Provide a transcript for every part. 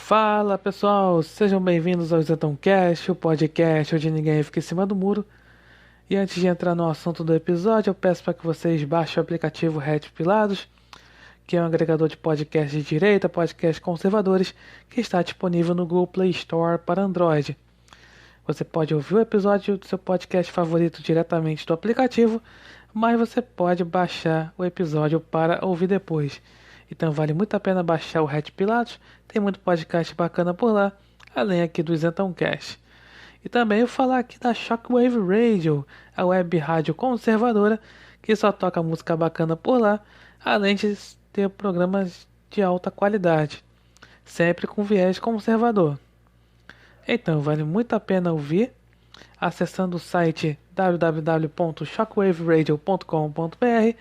Fala pessoal, sejam bem-vindos ao ZetãoCast, o podcast onde ninguém fica em cima do muro. E antes de entrar no assunto do episódio, eu peço para que vocês baixem o aplicativo Red Pilados, que é um agregador de podcasts de direita, podcasts conservadores, que está disponível no Google Play Store para Android. Você pode ouvir o episódio do seu podcast favorito diretamente do aplicativo, mas você pode baixar o episódio para ouvir depois. Então vale muito a pena baixar o Red Pilatos, tem muito podcast bacana por lá, além aqui do ZetãoCast. E também eu falar aqui da Shockwave Radio, a web rádio conservadora, que só toca música bacana por lá, além de ter programas de alta qualidade, sempre com viés conservador. Então vale muito a pena ouvir, acessando o site www.shockwaveradio.com.br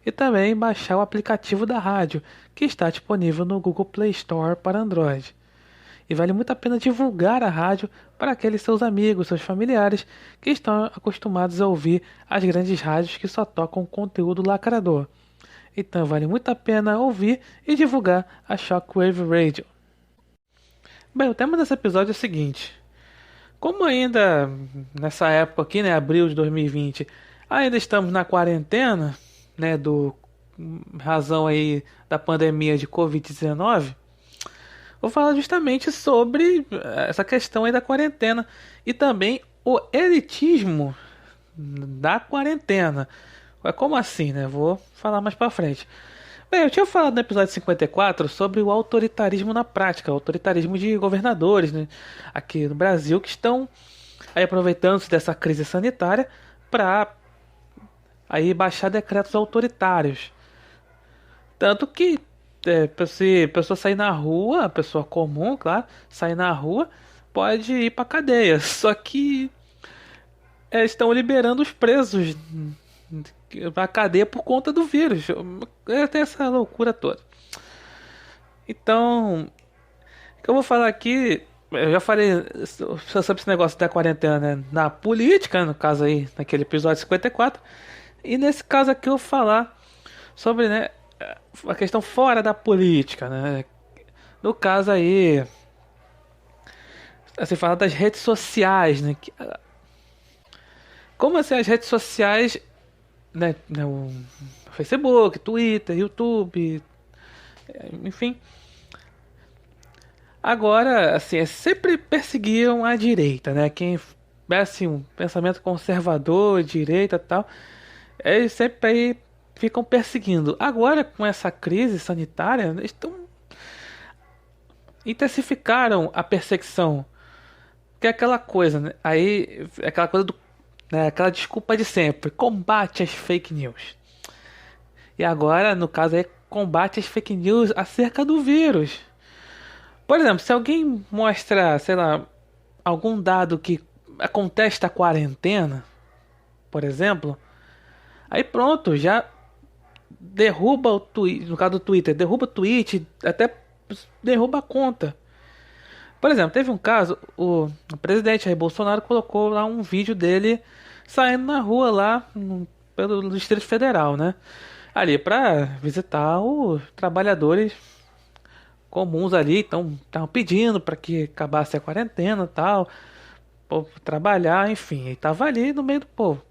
e também baixar o aplicativo da rádio, que está disponível no Google Play Store para Android. E vale muito a pena divulgar a rádio para aqueles seus amigos, seus familiares que estão acostumados a ouvir as grandes rádios que só tocam conteúdo lacrador. Então vale muito a pena ouvir e divulgar a Shockwave Radio. Bem, o tema desse episódio é o seguinte: como ainda nessa época aqui, né, abril de 2020, ainda estamos na quarentena, né, do razão aí da pandemia de Covid-19, vou falar justamente sobre essa questão aí da quarentena e também o elitismo da quarentena. Como assim, né? Vou falar mais pra frente. Bem, eu tinha falado no episódio 54 sobre o autoritarismo na prática, o autoritarismo de governadores, né, aqui no Brasil, que estão aí aproveitando-se dessa crise sanitária para aí baixar decretos autoritários. Tanto que se a pessoa sair na rua, a pessoa comum, claro, sair na rua, pode ir pra cadeia. Só que estão liberando os presos pra cadeia por conta do vírus. Tem essa loucura toda. Então, o que eu vou falar aqui, eu já falei sobre esse negócio da quarentena, né, na política, no caso aí, naquele episódio 54. E nesse caso aqui eu vou falar sobre, né, a questão fora da política, né? No caso aí, assim, falar das redes sociais, né? Como assim as redes sociais, né, o Facebook, Twitter, YouTube, enfim. Agora, assim, sempre perseguiam a direita, né? Quem tivesse um pensamento conservador, direita e tal, eles sempre aí ficam perseguindo. Agora, com essa crise sanitária, eles intensificaram a perseguição. Que é aquela coisa, né? Aí, é aquela coisa do, né, aquela desculpa de sempre, combate às fake news. E agora, no caso aí, combate às fake news acerca do vírus. Por exemplo, se alguém mostra, sei lá, algum dado que contesta a quarentena, por exemplo, aí pronto, já derruba o tweet, no caso do Twitter, derruba o tweet, até derruba a conta. Por exemplo, teve um caso, o presidente Jair Bolsonaro colocou lá um vídeo dele saindo na rua lá pelo Distrito Federal, né? Ali para visitar os trabalhadores comuns ali, então estavam pedindo para que acabasse a quarentena, e tal, povo trabalhar, enfim, ele tava ali no meio do povo.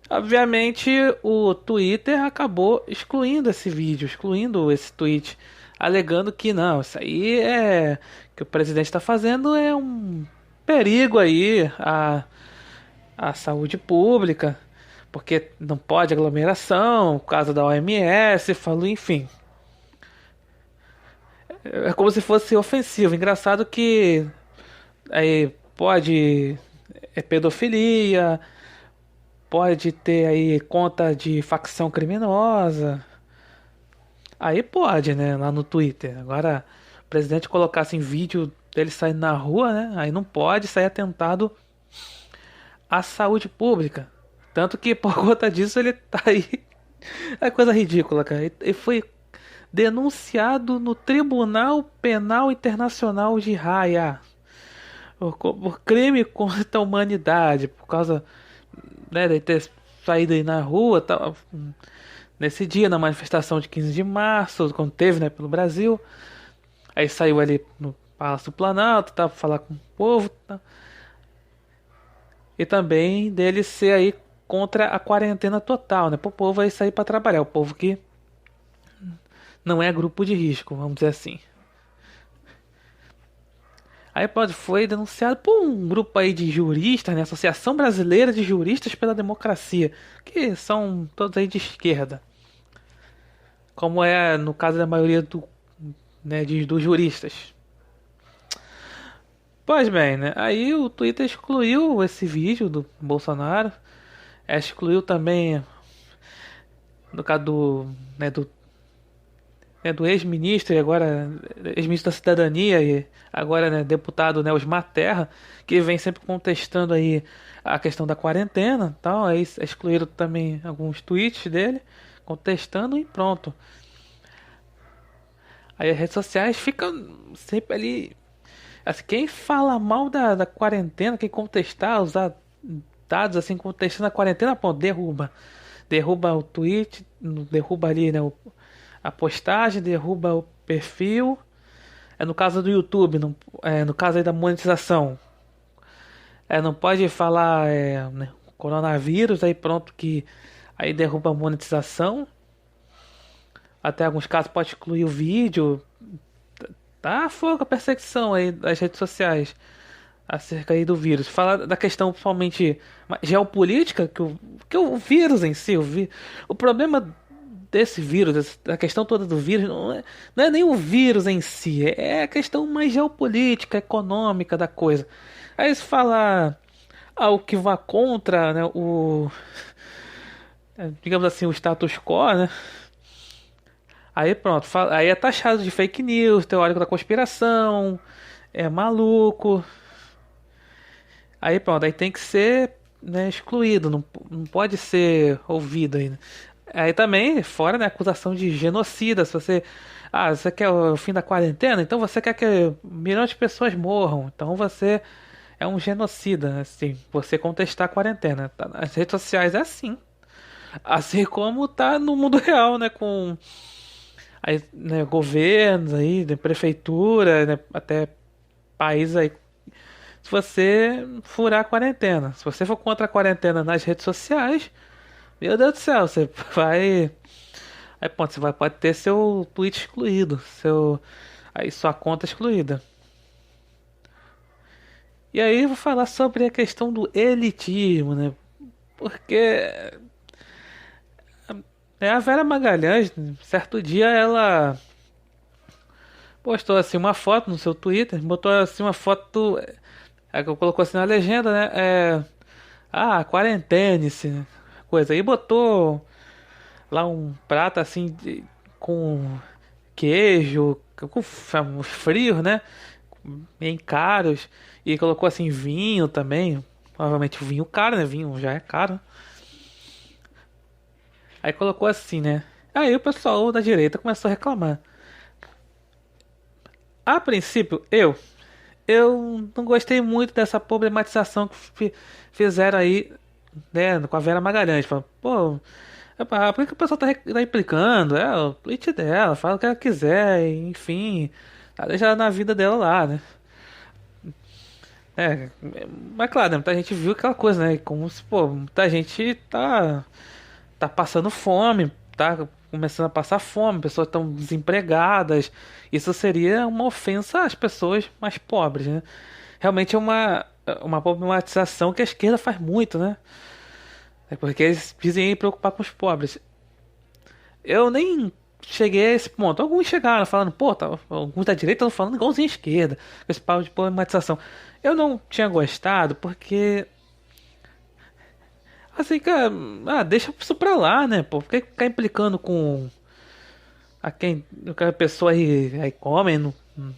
Obviamente, o Twitter acabou excluindo esse vídeo, excluindo esse tweet, alegando que não, isso aí é que o presidente está fazendo é um perigo aí à saúde pública, porque não pode aglomeração, por causa da OMS, falou, enfim. É como se fosse ofensivo. Engraçado que aí pode pedofilia, pode ter aí conta de facção criminosa. Aí pode, né? Lá no Twitter. Agora, o presidente colocasse em vídeo dele saindo na rua, né? Aí não pode sair atentado à saúde pública. Tanto que por conta disso ele tá aí. É coisa ridícula, cara. Ele foi denunciado no Tribunal Penal Internacional de Haia por crime contra a humanidade, por causa, né, de ter saído aí na rua, tal, nesse dia, na manifestação de 15 de março, quando teve, né, pelo Brasil. Aí saiu ali no Palácio do Planalto, tá, pra falar com o povo, tá? E também dele ser aí contra a quarentena total, né? Pro povo aí sair pra trabalhar, o povo que não é grupo de risco, vamos dizer assim. Aí pode foi denunciado por um grupo aí de juristas, né? Associação Brasileira de Juristas pela Democracia, que são todos aí de esquerda, como é no caso da maioria dos juristas. Pois bem, né? Aí o Twitter excluiu esse vídeo do Bolsonaro, excluiu também, no caso do ex-ministro e agora ex-ministro da Cidadania e agora, né, deputado Nelson Terra, que vem sempre contestando aí a questão da quarentena, tal. Aí excluíram também alguns tweets dele contestando e pronto. Aí as redes sociais ficam sempre ali, assim, quem fala mal da quarentena, quem contestar, usar dados assim contestando a quarentena, pô, derruba o tweet, derruba ali, né, a postagem, derruba o perfil. É no caso do YouTube, não, no caso aí da monetização. Não pode falar né, coronavírus, aí pronto que aí derruba a monetização. Até alguns casos pode excluir o vídeo. Tá fogo a perseguição aí das redes sociais acerca aí do vírus. Falar da questão principalmente geopolítica, que o vírus em si, o problema desse vírus, a questão toda do vírus, não é nem o vírus em si, é a questão mais geopolítica, econômica da coisa. Aí se falar algo que vá contra, né, digamos assim, o status quo, né? Aí pronto, aí é taxado de fake news, teórico da conspiração, é maluco. Aí pronto, aí tem que ser, né, excluído, não pode ser ouvido ainda. Aí também, fora, né, acusação de genocida. Se você, você quer o fim da quarentena, então você quer que milhões de pessoas morram. Então você é um genocida, assim, você contestar a quarentena. Tá nas redes sociais é assim. Assim como tá no mundo real, né, com aí, né, governos aí, né, prefeitura, né, até países aí. Se você furar a quarentena, se você for contra a quarentena nas redes sociais, meu Deus do céu, você vai. Aí, ponto, pode ter seu tweet excluído, aí sua conta excluída. E aí eu vou falar sobre a questão do elitismo, né? Porque a Vera Magalhães, certo dia, ela postou assim uma foto no seu Twitter, botou assim uma foto, que colocou assim na legenda, né? Quarentene-se, né? Coisa. E botou lá um prato assim com queijo, com frios, né? Bem caros. E colocou assim vinho também. Provavelmente vinho caro, né? Vinho já é caro. Aí colocou assim, né? Aí o pessoal da direita começou a reclamar. A princípio, eu não gostei muito dessa problematização que fizeram aí, né, com a Vera Magalhães. Falando, pô, por que o pessoal tá implicando? É o tweet dela, fala o que ela quiser, enfim. Deixa ela na vida dela lá, né? É, mas claro, né, muita gente viu aquela coisa, né? Como se, pô, muita gente tá passando fome, tá começando a passar fome, pessoas estão desempregadas. Isso seria uma ofensa às pessoas mais pobres, né? Realmente é uma problematização que a esquerda faz muito, né? É porque eles dizem preocupar com os pobres. Eu nem cheguei a esse ponto. Alguns chegaram falando, pô, alguns da direita estão falando igualzinho à esquerda, com esse papo de problematização. Eu não tinha gostado porque, assim, cara, deixa isso pra lá, né, pô? Por que ficar implicando com a pessoa aí come no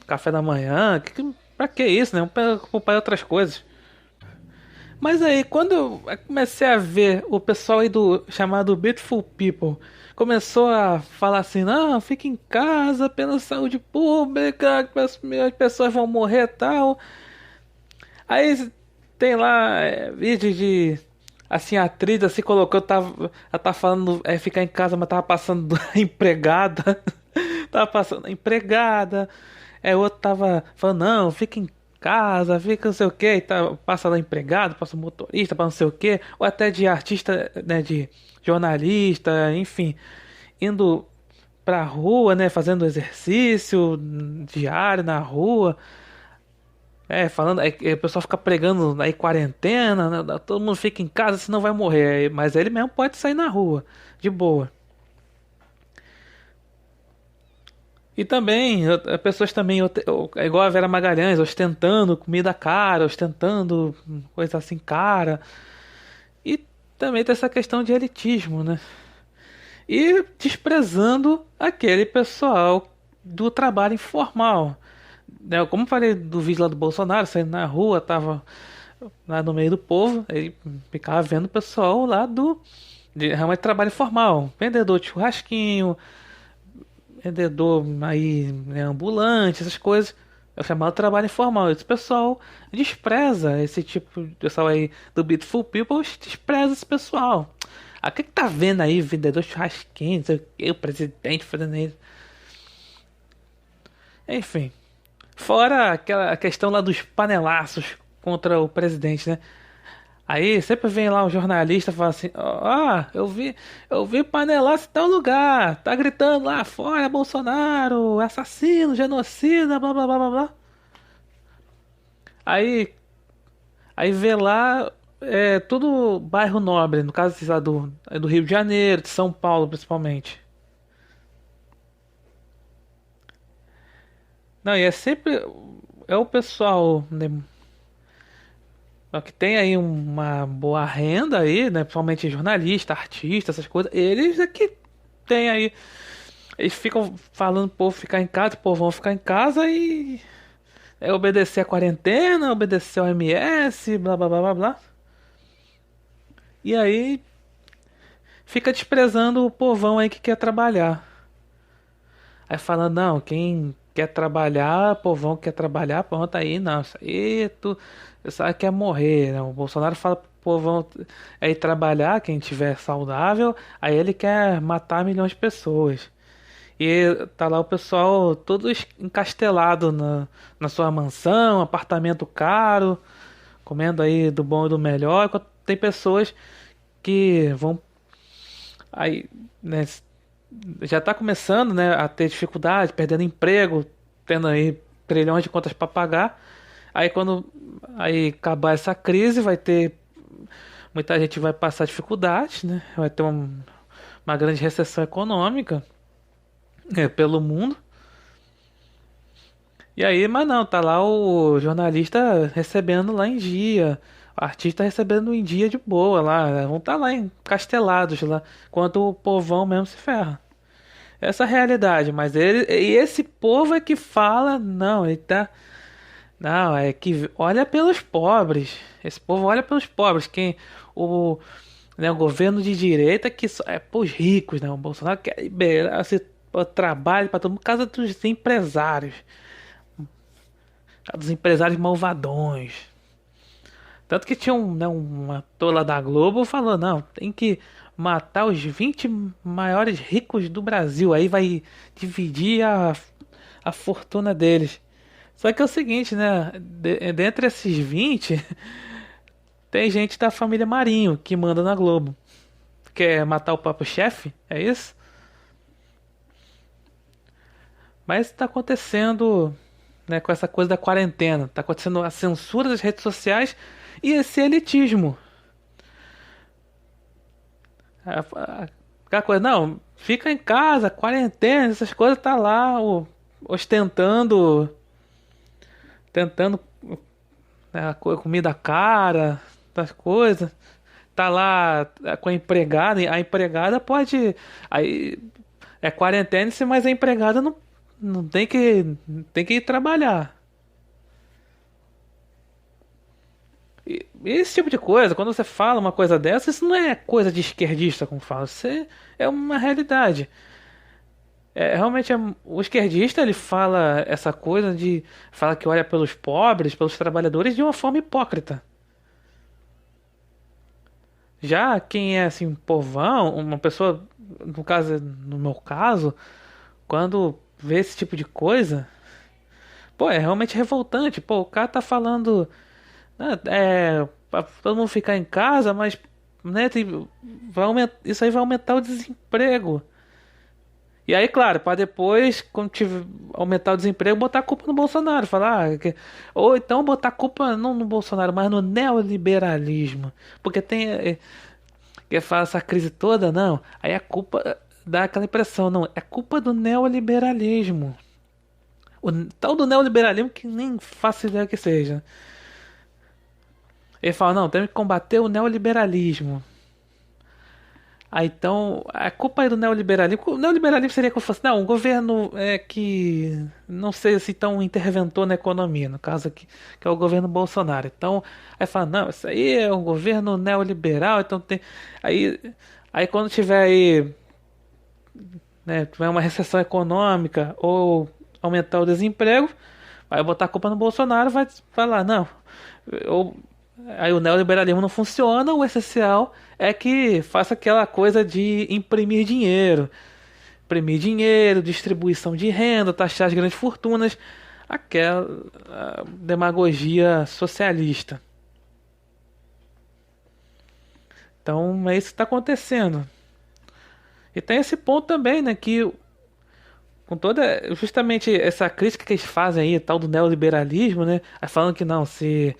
café da manhã? Pra que isso, né? Pra ocupar outras coisas. Mas aí, quando eu comecei a ver o pessoal aí do chamado Beautiful People começou a falar assim, não, fica em casa pela saúde pública, que as pessoas vão morrer e tal. Aí tem lá vídeo de assim, a atriz assim colocou, ela tá falando ficar em casa, mas tava passando empregada. Tava passando empregada. É, o outro tava falando, não, fica em casa, fica não sei o que, tá, passa lá empregado, passa motorista, passa não sei o que, ou até de artista, né, de jornalista, enfim, indo pra rua, né, fazendo exercício diário na rua, falando, aí o pessoal fica pregando aí quarentena, né, todo mundo fica em casa, senão vai morrer, mas ele mesmo pode sair na rua, de boa. E também, pessoas também, é igual a Vera Magalhães, ostentando comida cara, ostentando coisa assim cara. E também tem essa questão de elitismo, né? E desprezando aquele pessoal do trabalho informal. Né? Como eu falei do vídeo lá do Bolsonaro, saindo na rua, tava lá no meio do povo, ele ficava vendo o pessoal lá de realmente trabalho informal. Vendedor de churrasquinho, vendedor aí, né, ambulante, essas coisas. É o chamado trabalho informal. Esse pessoal despreza esse tipo de pessoal aí do Beautiful People, despreza esse pessoal. Ah, o que tá vendo aí, vendedor de churrasquinho, não sei o que, o presidente fazendo isso. Enfim. Fora aquela a questão lá dos panelaços contra o presidente, né? Aí sempre vem lá um jornalista e fala assim: Ó, eu vi panelaço em tal lugar, tá gritando lá fora Bolsonaro, assassino, genocida, blá blá blá blá blá. Aí, aí vê lá, tudo bairro nobre, no caso lá do Rio de Janeiro, de São Paulo principalmente. Não, e é sempre é o pessoal, né, que tem aí uma boa renda aí, né, principalmente jornalista, artista, essas coisas, eles é que tem aí. Eles ficam falando pro povo ficar em casa, o povo vão ficar em casa e obedecer a quarentena, obedecer ao MS, blá blá blá blá blá. E aí fica desprezando o povão aí que quer trabalhar. Aí fala, não, quem quer trabalhar, povão que quer trabalhar, pronto aí, não, isso aí tu sabe que quer morrer, né? O Bolsonaro fala pro povão aí trabalhar, quem tiver saudável, aí ele quer matar milhões de pessoas. E tá lá o pessoal todo encastelado na sua mansão, apartamento caro, comendo aí do bom e do melhor. Enquanto tem pessoas que vão aí, né, já tá começando, né, a ter dificuldade, perdendo emprego, tendo aí trilhões de contas para pagar. Aí quando aí acabar essa crise, vai ter muita gente vai passar dificuldades, né? Vai ter uma grande recessão econômica, pelo mundo. E aí, mas não, tá lá o jornalista recebendo lá em dia, o artista recebendo em dia de boa lá, vão estar lá encastelados lá, enquanto o povão mesmo se ferra. Essa é a realidade, mas e esse povo é que fala, não, ele tá, não, é que olha pelos pobres. Esse povo olha pelos pobres, quem o, né, o governo de direita que só é pros ricos, né? O Bolsonaro quer liberar esse trabalho para todo mundo, por causa dos empresários. Dos empresários malvadões. Tanto que tinha uma tola da Globo falou, não, tem que matar os 20 maiores ricos do Brasil. Aí vai dividir a fortuna deles. Só que é o seguinte, né? Dentre esses 20 tem gente da família Marinho que manda na Globo. Quer matar o próprio chefe? É isso? Mas está acontecendo, né, com essa coisa da quarentena. Tá acontecendo a censura das redes sociais e esse elitismo. Aquela coisa, não, fica em casa, quarentena, essas coisas, tá lá ostentando, tentando, né, comida cara, essas coisas. Tá lá com a empregada, e a empregada pode. Aí é quarentena, mas a empregada não tem que ir trabalhar. E esse tipo de coisa, quando você fala uma coisa dessa, isso não é coisa de esquerdista, como fala. Isso é uma realidade. Realmente o esquerdista ele fala essa coisa de fala que olha pelos pobres, pelos trabalhadores de uma forma hipócrita. Já quem é assim povão, uma pessoa, no meu caso, quando vê esse tipo de coisa, Pô, é realmente revoltante. Pô, o cara tá falando, né, pra todo mundo ficar em casa, mas, né, isso aí vai aumentar o desemprego. E aí, claro, para depois, quando tiver, aumentar o desemprego, botar a culpa no Bolsonaro. Falar, ou então botar a culpa não no Bolsonaro, mas no neoliberalismo. Porque tem. Que fala essa crise toda, não. Aí a culpa dá aquela impressão, não. É culpa do neoliberalismo. O tal do neoliberalismo que nem faço ideia que seja. Ele fala, não, temos que combater o neoliberalismo. Ah, então, a culpa é do neoliberalismo. O neoliberalismo seria que eu fosse, não, um governo que não seja assim tão interventor na economia, no caso aqui, que é o governo Bolsonaro. Então, aí fala, não, isso aí é um governo neoliberal, então tem. Aí, aí quando tiver aí, né, tiver uma recessão econômica ou aumentar o desemprego, vai botar a culpa no Bolsonaro, vai falar, não. Ou, aí o neoliberalismo não funciona, o essencial é que faça aquela coisa de imprimir dinheiro. Imprimir dinheiro, distribuição de renda, taxar as grandes fortunas, aquela demagogia socialista. Então é isso que está acontecendo. E tem esse ponto também, né, que com toda justamente essa crítica que eles fazem aí, tal do neoliberalismo, né, aí falando que não, se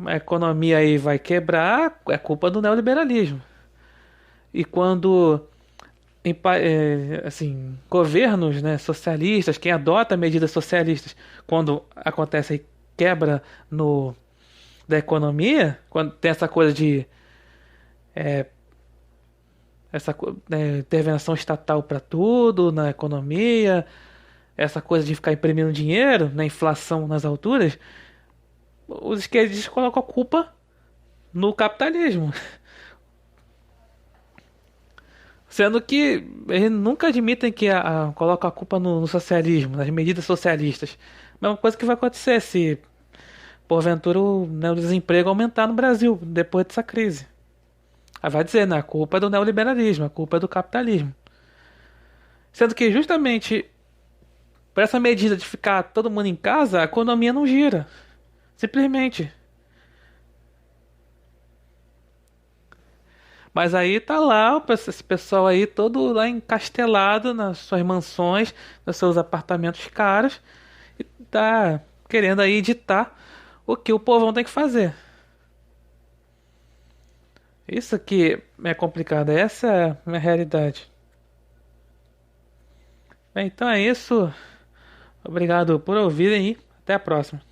a economia aí vai quebrar, é culpa do neoliberalismo. E quando assim, governos, né, socialistas, quem adota medidas socialistas, quando acontece aí quebra no da economia, quando tem essa coisa de intervenção estatal para tudo na economia, essa coisa de ficar imprimindo dinheiro, na inflação nas alturas, os esquerdistas colocam a culpa no capitalismo. Sendo que eles nunca admitem que colocam a culpa no socialismo, nas medidas socialistas. Mesma coisa que vai acontecer se, porventura, o desemprego aumentar no Brasil depois dessa crise. Aí vai dizer, né, a culpa é do neoliberalismo, a culpa é do capitalismo. Sendo que justamente por essa medida de ficar todo mundo em casa, a economia não gira. Simplesmente. Mas aí tá lá, esse pessoal aí todo lá encastelado nas suas mansões, nos seus apartamentos caros, e tá querendo aí ditar o que o povão tem que fazer. Isso aqui é complicado, essa é a minha realidade. Bem, então é isso. Obrigado por ouvirem e até a próxima.